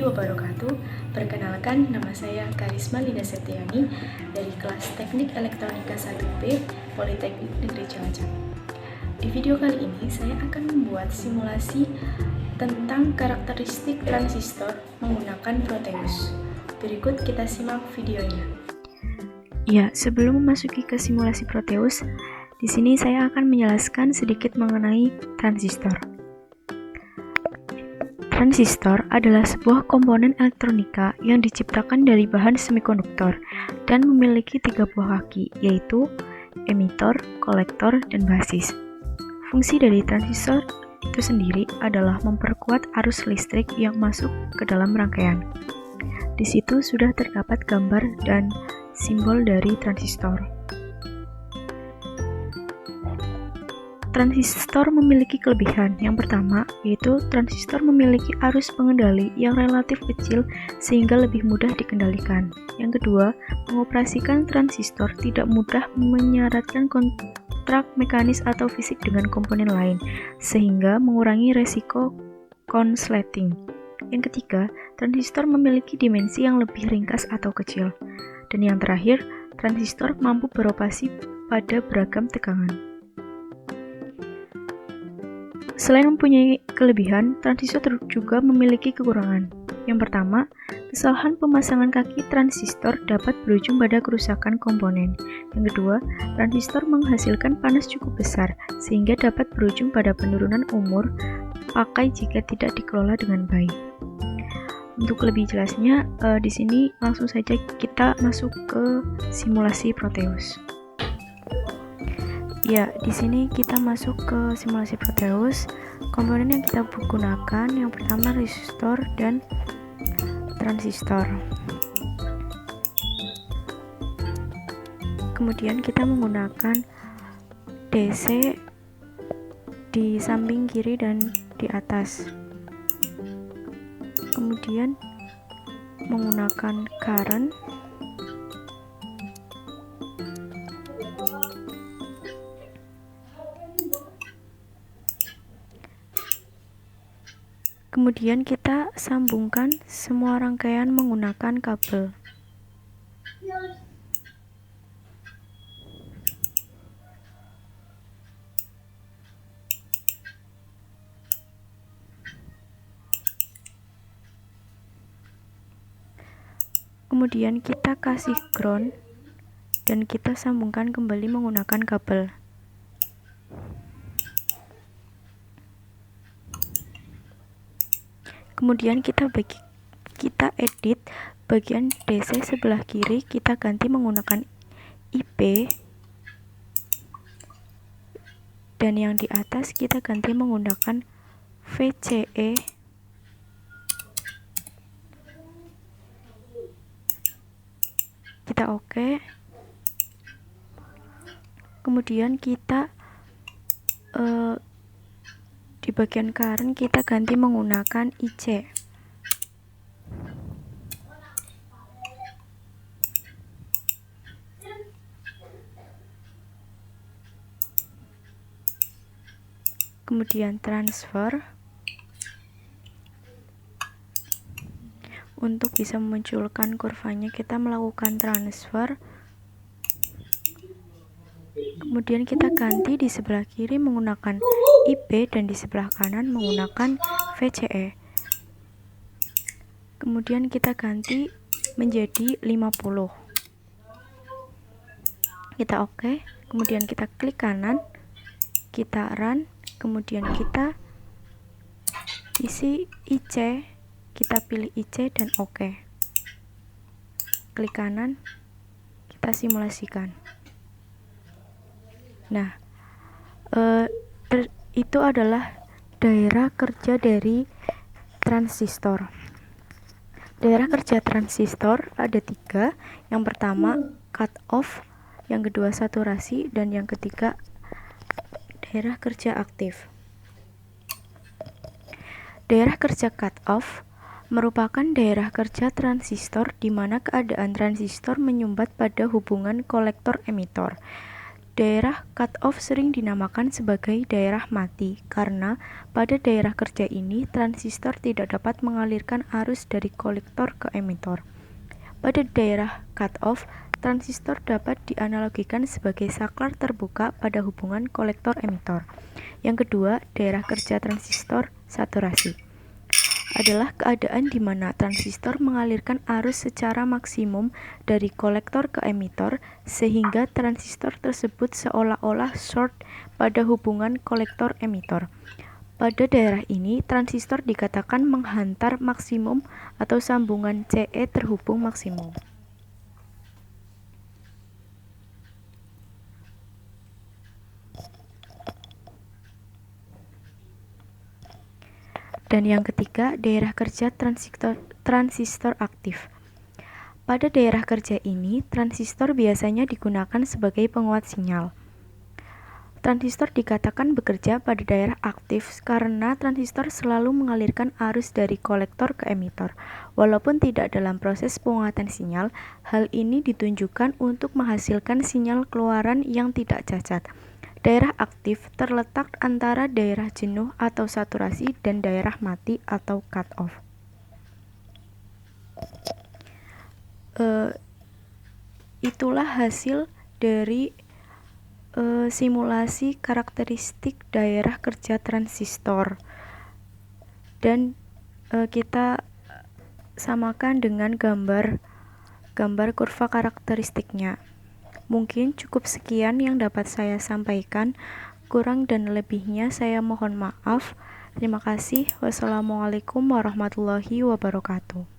wabarakatuh. Perkenalkan, nama saya Karisma Linda Septiani dari kelas Teknik Elektronika 1B Politeknik Negeri Cilacap. Di video kali ini saya akan membuat simulasi tentang karakteristik transistor menggunakan Proteus. Berikut kita simak videonya. Ya, sebelum memasuki ke simulasi Proteus, di sini saya akan menjelaskan sedikit mengenai transistor. Transistor adalah sebuah komponen elektronika yang diciptakan dari bahan semikonduktor dan memiliki 3 buah kaki, yaitu emitor, kolektor, dan basis. Fungsi dari transistor itu sendiri adalah memperkuat arus listrik yang masuk ke dalam rangkaian. Di situ sudah terdapat gambar dan simbol dari transistor. Transistor memiliki kelebihan. Yang pertama, yaitu transistor memiliki arus pengendali yang relatif kecil sehingga lebih mudah dikendalikan. Yang kedua, mengoperasikan transistor tidak mudah menyaratkan kontrak mekanis atau fisik dengan komponen lain, sehingga mengurangi resiko konsleting. Yang ketiga, transistor memiliki dimensi yang lebih ringkas atau kecil. Dan yang terakhir, transistor mampu beroperasi pada beragam tegangan. Selain mempunyai kelebihan, transistor juga memiliki kekurangan. Yang pertama, kesalahan pemasangan kaki transistor dapat berujung pada kerusakan komponen. Yang kedua, transistor menghasilkan panas cukup besar, sehingga dapat berujung pada penurunan umur pakai jika tidak dikelola dengan baik. Untuk lebih jelasnya, di sini langsung saja kita masuk ke simulasi Proteus. Ya, di sini kita masuk ke simulasi Proteus. Komponen yang kita gunakan yang pertama resistor dan transistor. Kemudian kita menggunakan DC di samping kiri dan di atas. Kemudian menggunakan current. Kemudian kita sambungkan semua rangkaian menggunakan kabel. Kemudian kita kasih ground dan kita sambungkan kembali menggunakan kabel. Kemudian kita edit bagian DC sebelah kiri, kita ganti menggunakan IP, dan yang di atas kita ganti menggunakan VCE. Kita oke. Kemudian kita di bagian current kita ganti menggunakan IC. Kemudian transfer. Untuk bisa memunculkan kurvanya kita melakukan transfer. Kemudian kita ganti di sebelah kiri menggunakan IP dan di sebelah kanan menggunakan VCE. Kemudian kita ganti menjadi 50. Kita oke. Kemudian kita klik kanan, kita run, kemudian kita isi IC, kita pilih IC dan oke. Klik kanan, kita simulasikan. Nah, itu adalah daerah kerja dari transistor. Daerah kerja transistor ada 3. Yang pertama cut off, yang kedua saturasi, dan yang ketiga daerah kerja aktif. Daerah kerja cut off merupakan daerah kerja transistor di mana keadaan transistor menyumbat pada hubungan kolektor emitor. Daerah cut-off sering dinamakan sebagai daerah mati karena pada daerah kerja ini transistor tidak dapat mengalirkan arus dari kolektor ke emitor. Pada daerah cut-off, transistor dapat dianalogikan sebagai saklar terbuka pada hubungan kolektor-emitor. Yang kedua, daerah kerja transistor saturasi adalah keadaan di mana transistor mengalirkan arus secara maksimum dari kolektor ke emitor sehingga transistor tersebut seolah-olah short pada hubungan kolektor-emitor. Pada daerah ini, transistor dikatakan menghantar maksimum atau sambungan CE terhubung maksimum. Dan yang ketiga, daerah kerja transistor aktif. Pada daerah kerja ini, transistor biasanya digunakan sebagai penguat sinyal. Transistor dikatakan bekerja pada daerah aktif karena transistor selalu mengalirkan arus dari kolektor ke emitor. Walaupun tidak dalam proses penguatan sinyal, hal ini ditunjukkan untuk menghasilkan sinyal keluaran yang tidak cacat. Daerah aktif terletak antara daerah jenuh atau saturasi dan daerah mati atau cut-off. Itulah hasil dari simulasi karakteristik daerah kerja transistor. Dan kita samakan dengan gambar kurva karakteristiknya. Mungkin cukup sekian yang dapat saya sampaikan. Kurang dan lebihnya saya mohon maaf. Terima kasih. Wassalamualaikum warahmatullahi wabarakatuh.